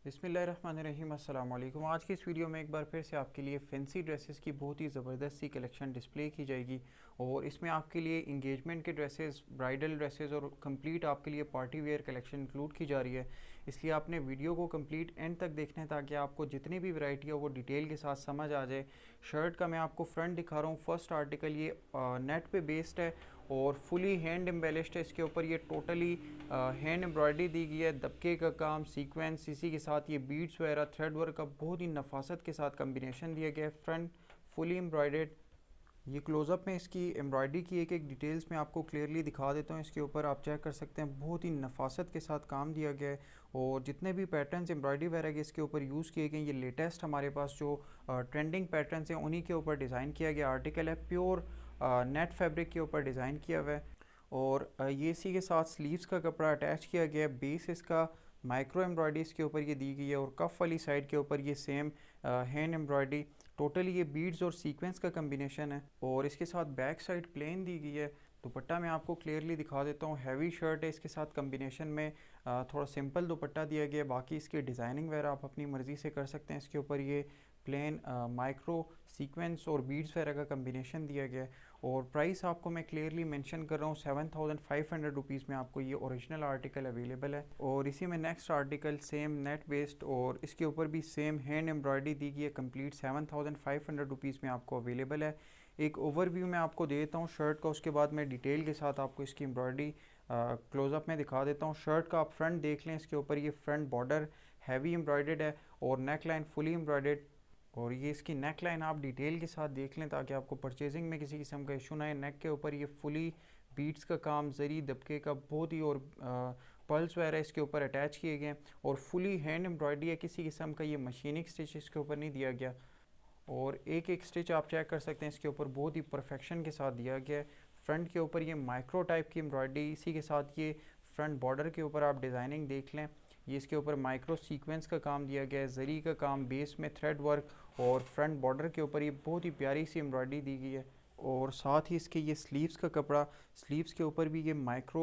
बिस्मिल्लाहिर्रहमानिर्रहीम, अस्सलाम वालेकुम। आज की इस वीडियो में एक बार फिर से आपके लिए फैंसी ड्रेसेस की बहुत ही ज़बरदस्त सी कलेक्शन डिस्प्ले की जाएगी और इसमें आपके लिए इंगेजमेंट के ड्रेसेस, ब्राइडल ड्रेसेस और कंप्लीट आपके लिए पार्टी वेयर कलेक्शन इंक्लूड की जा रही है। इसलिए आपने वीडियो को कंप्लीट एंड तक देखना है ताकि आपको जितनी भी वैरायटी है वो डिटेल के साथ समझ आ जाए। शर्ट का मैं आपको फ्रंट दिखा रहा हूँ। फर्स्ट आर्टिकल ये नेट पे बेस्ड है और फुली हैंड एम्बेलिश्ड है। इसके ऊपर ये टोटली हैंड एम्ब्रॉयडरी दी गई है, दबके का काम, सीक्वेंस, इसी के साथ ये बीड्स वगैरह थ्रेड वर्क का बहुत ही नफासत के साथ कम्बिनेशन दिया गया है। Front fully embroidered. ये क्लोज़अप में इसकी एम्ब्रॉयडरी की एक एक डिटेल्स में आपको क्लियरली दिखा देता हूँ। इसके ऊपर आप चेक कर सकते हैं, बहुत ही नफासत के साथ काम दिया गया है और जितने भी पैटर्न्स एम्ब्रॉयडरी वगैरह के इसके ऊपर यूज़ किए गए, ये लेटेस्ट हमारे पास जो ट्रेंडिंग पैटर्न्स हैं उन्हीं के ऊपर डिज़ाइन किया गया आर्टिकल है। प्योर नेट फैब्रिक के ऊपर डिज़ाइन किया हुआ है और ये इसी के साथ स्लीव्स का कपड़ा अटैच किया गया है। बेस इसका माइक्रो एम्ब्रॉयडरी इसके ऊपर ये दी गई है और कफ वाली साइड के ऊपर ये सेम हैंड एम्ब्रॉयडरी। टोटली ये बीड्स और सीक्वेंस का कम्बिनेशन है और इसके साथ बैक साइड प्लेन दी गई है। दुपट्टा मैं आपको क्लियरली दिखा देता हूँ। हैवी शर्ट है, इसके साथ कम्बिनेशन में थोड़ा सिंपल दुपट्टा दिया गया है। बाकी इसकी डिज़ाइनिंग वगैरह आप अपनी मर्ज़ी से कर सकते हैं। इसके ऊपर ये प्लेन माइक्रो सीक्वेंस और बीड्स वगैरह का कम्बिनेशन दिया गया है और प्राइस आपको मैं क्लियरली मेंशन कर रहा हूँ, 7500 में आपको ये ओरिजिनल आर्टिकल अवेलेबल है। और इसी में next article same net based और इसके ऊपर भी सेम हैंड एम्ब्रॉयडरी दी गई है, कंप्लीट 7500 में आपको अवेलेबल है। एक ओवरव्यू मैं आपको दे देता हूँ शर्ट का, उसके बाद मैं डिटेल के साथ आपको इसकी एम्ब्रॉयडरी क्लोज़अप में दिखा देता हूँ। शर्ट का आप फ्रंट देख लें, इसके ऊपर ये फ्रंट बॉर्डर हैवी एम्ब्रॉयडेड है और नेक लाइन फुली एम्ब्रॉयडेड और ये इसकी नेक लाइन आप डिटेल के साथ देख लें ताकि आपको परचेजिंग में किसी किस्म का इशू ना आए। नेक के ऊपर ये फुली बीट्स का काम, जरी दबके का बहुत ही और पर्ल्स वगैरह इसके ऊपर अटैच किए गए हैं और फुली हैंड एम्ब्रॉयडरी है। किसी किस्म का ये मशीनिंग स्टिच इसके ऊपर नहीं दिया गया और एक एक स्टिच आप चेक कर सकते हैं, इसके ऊपर बहुत ही परफेक्शन के साथ दिया गया है। फ्रंट के ऊपर ये माइक्रो टाइप की एम्ब्रॉयडरी, इसी के साथ ये फ्रंट बॉर्डर के ऊपर आप डिज़ाइनिंग देख लें। ये इसके ऊपर माइक्रो सीक्वेंस का काम दिया गया है, जरी का काम, बेस में थ्रेड वर्क और फ्रंट बॉर्डर के ऊपर ये बहुत ही प्यारी सी एम्ब्रॉयडरी दी गई है। और साथ ही इसके ये स्लीव्स का कपड़ा, स्लीव्स के ऊपर भी ये माइक्रो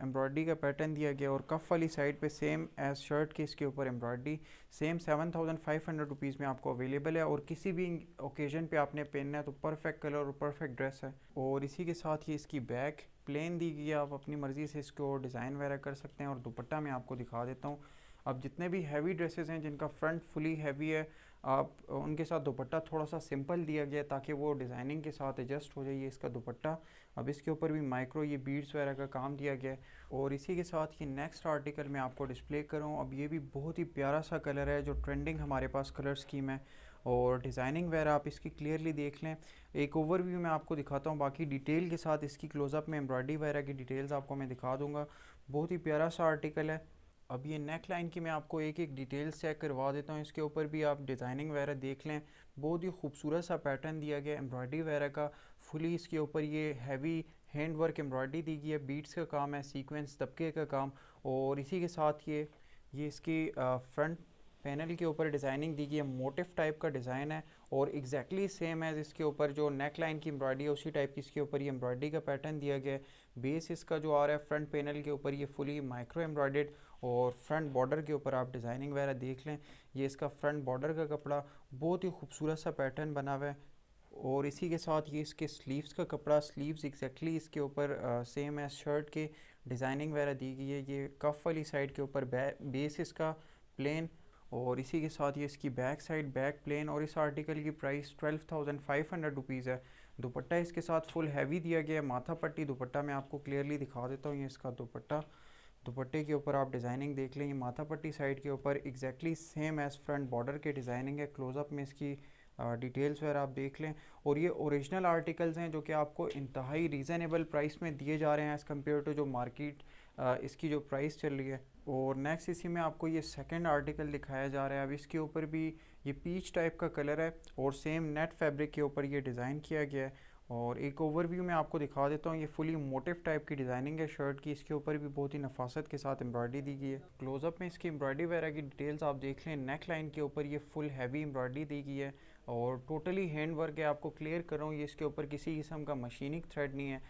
एम्ब्रॉयडरी का पैटर्न दिया गया और कफ वाली साइड पे सेम एज शर्ट के इसके ऊपर एम्ब्रॉयडरी। सेम 7500 में आपको अवेलेबल है और किसी भी ओकेजन पे आपने पहनना है तो परफेक्ट कलर और परफेक्ट ड्रेस है। और इसी के साथ ये इसकी बैक प्लेन दी गई है, आप अपनी मर्ज़ी से इसको डिज़ाइन वगैरह कर सकते हैं। और दुपट्टा मैं आपको दिखा देता हूँ। अब जितने भी हैवी ड्रेसेस हैं जिनका फ्रंट फुली हैवी है, आप उनके साथ दुपट्टा थोड़ा सा सिंपल दिया गया ताकि वो डिज़ाइनिंग के साथ एडजस्ट हो जाए। इसका दुपट्टा अब इसके ऊपर भी माइक्रो ये बीड्स वगैरह का काम दिया गया है और इसी के साथ ये नेक्स्ट आर्टिकल मैं आपको डिस्प्ले कर रहा हूँ। अब ये भी बहुत ही प्यारा सा कलर है जो ट्रेंडिंग हमारे पास कलर स्कीम है और डिज़ाइनिंग वगैरह आप इसकी क्लियरली देख लें। एक ओवरव्यू मैं आपको दिखाता हूँ, बाकी डिटेल के साथ इसकी क्लोज़अप में एम्ब्रॉयडरी वगैरह की डिटेल्स आपको मैं दिखा दूँगा। बहुत ही प्यारा सा आर्टिकल है। अब ये नेक लाइन की मैं आपको एक एक डिटेल्स चेक करवा देता हूँ। इसके ऊपर भी आप डिज़ाइनिंग वगैरह देख लें, बहुत ही खूबसूरत सा पैटर्न दिया गया एम्ब्रॉयडरी वगैरह का। फुली इसके ऊपर ये हैवी हैंड वर्क एम्ब्रॉयडरी दी गई है, बीट्स का काम है, सीक्वेंस दबके का काम और इसी के साथ ये इसकी फ्रंट पैनल के ऊपर डिज़ाइनिंग दी गई है, मोटिव टाइप का डिज़ाइन है और एग्जैक्टली सेम है इसके ऊपर जो नेक लाइन की एम्ब्रॉयडरी है उसी टाइप की इसके ऊपर ये एम्ब्रॉयडरी का पैटर्न दिया गया है। बेस इसका जो आ रहा है फ्रंट पैनल के ऊपर ये फुली माइक्रो एम्ब्रॉयडेड और फ्रंट बॉर्डर के ऊपर आप डिज़ाइनिंग वगैरह देख लें। ये इसका फ्रंट बॉर्डर का कपड़ा, बहुत ही खूबसूरत सा पैटर्न बना हुआ है और इसी के साथ ये इसके स्लीव्स का कपड़ा, स्लीव्स एग्जैक्टली इसके ऊपर सेम है शर्ट के, डिज़ाइनिंग वगैरह दी गई है। ये कफ वाली साइड के ऊपर बेस इसका प्लेन और इसी के साथ ये इसकी बैक साइड बैक प्लेन और इस आर्टिकल की प्राइस 12,500 है। दुपट्टा इसके साथ फुल हैवी दिया गया है, माथा पट्टी दुपट्टा मैं आपको क्लियरली दिखा देता हूँ। ये इसका दुपट्टा, दुपट्टे के ऊपर आप डिज़ाइनिंग देख लें, ये माथा पट्टी साइड के ऊपर exactly same as front border के डिज़ाइनिंग है। क्लोज़अप में इसकी डिटेल्स वगैरह आप देख लें और ये ओरिजिनल आर्टिकल्स हैं जो कि आपको इंतहाई रीज़नेबल प्राइस में दिए जा रहे हैं एज़ कम्पेयर टू जो मार्केट इसकी जो प्राइस चल रही है। और नेक्स्ट इसी में आपको ये सेकंड आर्टिकल दिखाया जा रहा है। अब इसके ऊपर भी ये पीच टाइप का कलर है और सेम नेट फैब्रिक के ऊपर ये डिज़ाइन किया गया है और एक ओवरव्यू में आपको दिखा देता हूँ। ये फुली मोटिव टाइप की डिज़ाइनिंग है शर्ट की, इसके ऊपर भी बहुत ही नफासत के साथ एम्ब्रॉयडरी दी गई है। क्लोज़अप में इसकी एम्ब्रॉयडरी वगैरह की डिटेल्स आप देख लें। नेक लाइन के ऊपर ये फुल हैवी एम्ब्रॉयडरी दी गई है और टोटली हैंड वर्क है। आपको क्लियर कर रहा हूँ, ये इसके ऊपर किसी किस्म का मशीनिंग थ्रेड नहीं है।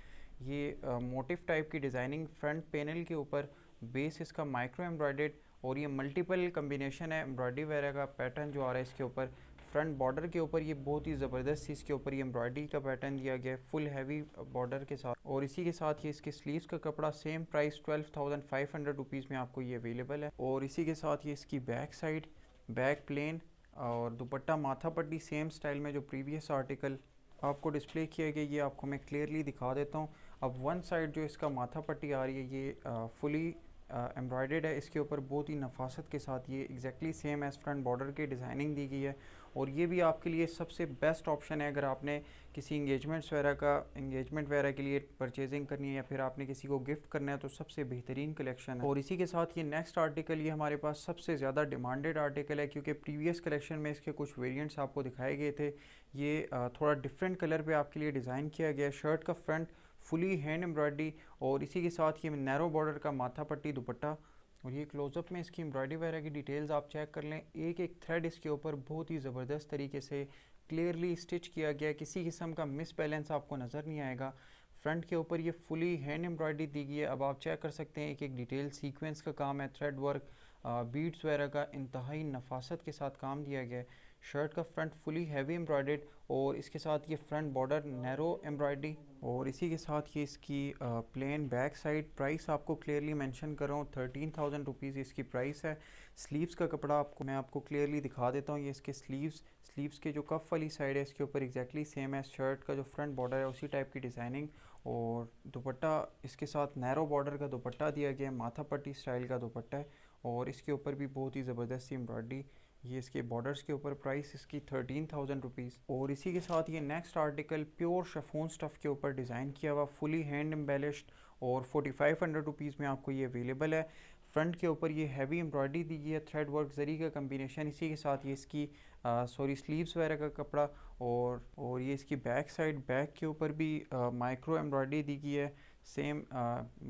ये मोटिव टाइप की डिज़ाइनिंग फ्रंट पैनल के ऊपर, बेस इसका माइक्रो एम्ब्रॉयडेड और ये मल्टीपल कम्बिनेशन है एम्ब्रॉयडरी वगैरह का पैटर्न जो आ रहा है इसके ऊपर। फ्रंट बॉर्डर के ऊपर ये बहुत ही ज़बरदस्त इसके ऊपर ये एम्ब्रॉयडरी का पैटर्न दिया गया है फुल हैवी बॉर्डर के साथ। और इसी के साथ ये इसके स्लीव्स का कपड़ा सेम प्राइस 12,500 रुपीज़ में आपको ये अवेलेबल है। और इसी के साथ ये इसकी बैक साइड, बैक प्लेन और दुपट्टा माथा पट्टी सेम स्टाइल में जो प्रीवियस आर्टिकल आपको डिस्प्ले किया गया ये आपको मैं क्लियरली दिखा देता हूँ। अब वन साइड जो इसका माथा पट्टी आ रही है ये फुली एम्ब्रॉयडर्ड है, इसके ऊपर बहुत ही नफासत के साथ ये exactly same as front border की डिज़ाइनिंग दी गई है। और ये भी आपके लिए सबसे बेस्ट ऑप्शन है अगर आपने किसी इंगेजमेंट वगैरह के लिए परचेजिंग करनी है या फिर आपने किसी को गिफ्ट करना है तो सबसे बेहतरीन कलेक्शन है। और इसी के साथ ये नेक्स्ट आर्टिकल ये हमारे पास सबसे ज़्यादा डिमांडेड आर्टिकल है क्योंकि प्रीवियस कलेक्शन में इसके कुछ वेरिएंट्स आपको दिखाए गए थे। ये थोड़ा डिफरेंट कलर पे आपके लिए डिज़ाइन किया गया है। शर्ट का फ्रंट फुली हैंड एम्ब्रॉयडरी और इसी के साथ ये नैरो बॉर्डर का माथा पट्टी दुपट्टा। और ये क्लोजअप में इसकी एम्ब्रॉयडरी वगैरह की डिटेल्स आप चेक कर लें, एक एक थ्रेड इसके ऊपर बहुत ही ज़बरदस्त तरीके से क्लियरली स्टिच किया गया है, किसी किस्म का मिस बैलेंस आपको नज़र नहीं आएगा। फ्रंट के ऊपर ये फुली हैंड एम्ब्रॉयडरी दी गई है। अब आप चेक कर सकते हैं एक एक डिटेल सीक्वेंस का काम है, थ्रेड वर्क, बीड्स वगैरह का इंतहाई नफासत के साथ काम दिया गया है। शर्ट का फ्रंट फुली हैवी एम्ब्रॉयडर्ड और इसके साथ ये फ्रंट बॉर्डर नैरो एम्ब्रॉयडरी। और इसी के साथ ये इसकी प्लेन बैक साइड। प्राइस आपको क्लियरली मेंशन कर रहा हूँ, 13,000 रुपीज़ इसकी प्राइस है। स्लीव्स का कपड़ा मैं आपको क्लियरली दिखा देता हूँ। ये इसके स्लीव्स के जो कफ वाली साइड है इसके ऊपर एग्जैक्टली सेम है शर्ट का जो फ्रंट बॉर्डर है उसी टाइप की डिज़ाइनिंग। और दुपट्टा इसके साथ नैरो बॉर्डर का दुपट्टा दिया गया है, माथा पट्टी स्टाइल का दुपट्टा है और इसके ऊपर भी बहुत ही ज़बरदस्त एम्ब्रॉयडरी ये इसके बॉर्डर्स के ऊपर। प्राइस इसकी 13,000 रुपीज़। और इसी के साथ ये next article pure chiffon stuff के ऊपर डिज़ाइन किया हुआ फुली हैंड एम्बेलिश्ड और 4,500 रुपीज़ में आपको ये अवेलेबल है। फ्रंट के ऊपर ये हैवी एम्ब्रॉयडरी दी गई है, थ्रेड वर्क जरी का कम्बिनेशन। इसी के साथ ये इसकी स्लीव्स वगैरह का कपड़ा और ये इसकी बैक साइड, बैक के ऊपर भी माइक्रो एम्ब्रॉयडरी दी गई है सेम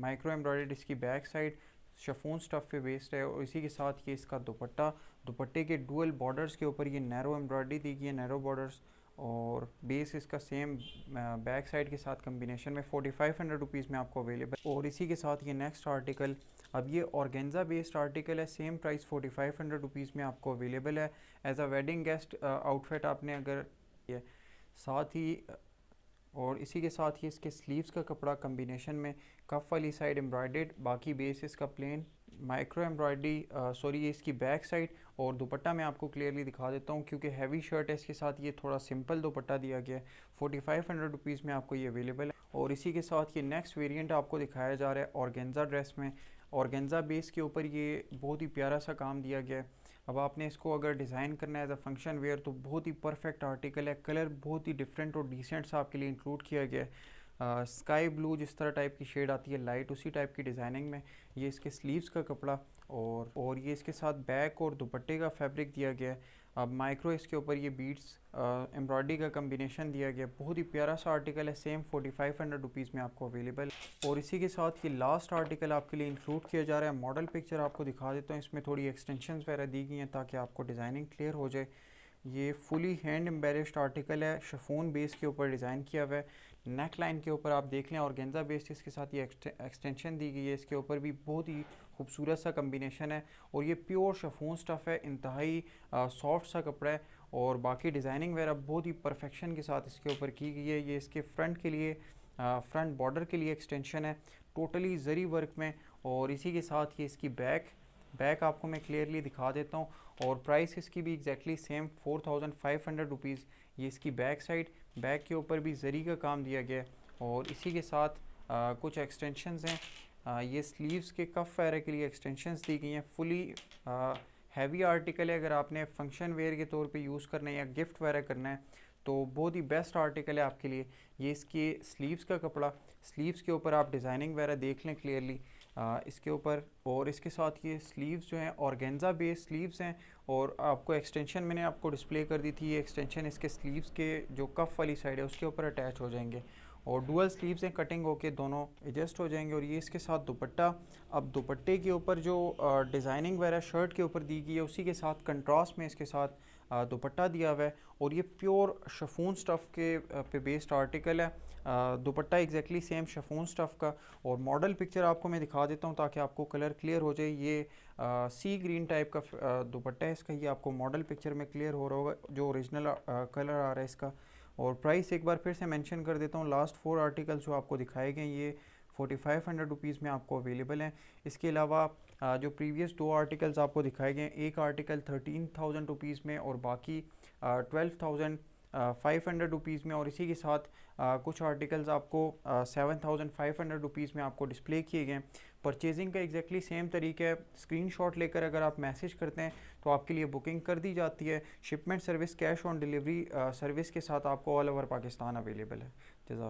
माइक्रो एम्ब्रॉयडरी इसकी बैक साइड शिफॉन स्टफ़ पे बेस्ड है। और इसी के साथ ये इसका दुपट्टे के डुअल बॉर्डर्स के ऊपर ये नैरो एम्ब्रॉयडरी दी गई है, नैरो बॉर्डर्स और बेस इसका सेम बैक साइड के साथ कम्बिनेशन में 4,500 रुपीज़ में आपको अवेलेबल। और इसी के साथ ये नेक्स्ट आर्टिकल, अब ये ऑर्गेन्जा बेस्ड आर्टिकल है, सेम प्राइस 4,500 रुपीज़ में आपको अवेलेबल है as a wedding guest outfit आपने अगर ये साथ ही। और इसी के साथ ही इसके स्लीव्स का कपड़ा कम्बिनेशन में कफ वाली साइड एम्ब्रॉयडर्ड, बाकी बेस इसका प्लेन माइक्रो एम्ब्रॉयडरी ये इसकी बैक साइड। और दुपट्टा मैं आपको क्लियरली दिखा देता हूँ क्योंकि हैवी शर्ट है इसके साथ ये थोड़ा सिंपल दुपट्टा दिया गया है। 4,500 रुपीज़ में आपको ये अवेलेबल है। और इसी के साथ ये नेक्स्ट वेरिएंट आपको दिखाया जा रहा है ऑर्गेन्जा ड्रेस में। ऑर्गेन्जा बेस के ऊपर ये बहुत ही प्यारा सा काम दिया गया है। अब आपने इसको अगर डिज़ाइन करना है एज अ फंक्शन वेयर तो बहुत ही परफेक्ट आर्टिकल है। कलर बहुत ही डिफरेंट और डिसेंट सा आपके लिए इंक्लूड किया गया है। स्काई ब्लू जिस तरह टाइप की शेड आती है लाइट उसी टाइप की डिज़ाइनिंग में ये इसके स्लीव्स का कपड़ा और ये इसके साथ बैक और दुपट्टे का फैब्रिक दिया गया है। अब माइक्रो इसके ऊपर ये बीड्स एम्ब्रॉयडरी का कम्बिनेशन दिया गया, बहुत ही प्यारा सा आर्टिकल है, सेम 4,500 रुपीज़ में आपको अवेलेबल। और इसी के साथ ये लास्ट आर्टिकल आपके लिए इंक्लूड किया जा रहा है। मॉडल पिक्चर आपको दिखा देता हूँ, इसमें थोड़ी एक्सटेंशंस वगैरह दी गई हैं ताकि आपको डिज़ाइनिंग क्लियर हो जाए। ये फुली हैंड एम्बेलिश्ड आर्टिकल है, शिफॉन बेस के ऊपर डिज़ाइन किया हुआ है। नेक लाइन के ऊपर आप देख लें ऑर्गेन्जा बेस्ड, इसके साथ ये एक्सटेंशन दी गई है, इसके ऊपर भी बहुत ही खूबसूरत सा कम्बिनेशन है। और ये प्योर शिफॉन स्टफ़ है, इंतहाई सॉफ्ट सा कपड़ा है और बाकी डिज़ाइनिंग वगैरह बहुत ही परफेक्शन के साथ इसके ऊपर की गई है। ये इसके फ्रंट के लिए फ्रंट बॉर्डर के लिए एक्सटेंशन है टोटली जरी वर्क में। और इसी के साथ ये इसकी बैक आपको मैं क्लियरली दिखा देता हूँ और प्राइस इसकी भी एग्जैक्टली सेम 4,500 रुपीज़। ये इसकी बैक साइड, बैक के ऊपर भी जरी का काम दिया गया है और इसी के साथ कुछ एक्सटेंशंस हैं। ये स्लीव्स के कफ वगैरह के लिए एक्सटेंशंस दी गई हैं। फुली हैवी आर्टिकल है, अगर आपने फंक्शन वेयर के तौर पे यूज़ करना है या गिफ्ट वगैरह करना है तो बहुत ही बेस्ट आर्टिकल है आपके लिए। ये इसके स्लीव्स का कपड़ा, स्लीव्स के ऊपर आप डिज़ाइनिंग वगैरह देख लें क्लियरली इसके ऊपर। और इसके साथ ये स्लीव्स जो हैं ऑर्गेन्जा बेस्ड स्लीव्स हैं और आपको एक्सटेंशन मैंने आपको डिस्प्ले कर दी थी। ये एक्सटेंशन इसके स्लीव्स के जो कफ वाली साइड है उसके ऊपर अटैच हो जाएंगे। और डुअल स्लीव्स हैं, कटिंग होके दोनों एडजस्ट हो जाएंगे। और ये इसके साथ दुपट्टा। अब दुपट्टे के ऊपर जो डिज़ाइनिंग वगैरह शर्ट के ऊपर दी गई है उसी के साथ कंट्रास्ट में इसके साथ दुपट्टा दिया हुआ है। और ये प्योर शफून स्टफ़ के पे बेस्ड आर्टिकल है। दुपट्टा एग्जैक्टली सेम शफून स्टफ़ का। और मॉडल पिक्चर आपको मैं दिखा देता हूँ ताकि आपको कलर क्लियर हो जाए। ये सी ग्रीन टाइप का दुपट्टा है इसका, ये आपको मॉडल पिक्चर में क्लियर हो रहा होगा जो ओरिजिनल कलर आ रहा है इसका। और प्राइस एक बार फिर से मेंशन कर देता हूँ, लास्ट 4 आर्टिकल्स जो आपको दिखाए गए ये 4500 रुपीज़ में आपको अवेलेबल हैं। इसके अलावा जो प्रीवियस 2 आर्टिकल्स आपको दिखाए गए हैं, एक आर्टिकल 13,000 रुपीज़ में और बाकी 12,500 रुपीज़ में। और इसी के साथ कुछ आर्टिकल्स आपको 7,500 रुपीज़ में आपको डिस्प्ले किए गए हैं। परचेजिंग का एग्जैक्टली सेम तरीका है, स्क्रीनशॉट लेकर अगर आप मैसेज करते हैं तो आपके लिए बुकिंग कर दी जाती है। Shipment service cash on delivery service के साथ आपको ऑल ओवर पाकिस्तान अवेलेबल है। जज़ाक।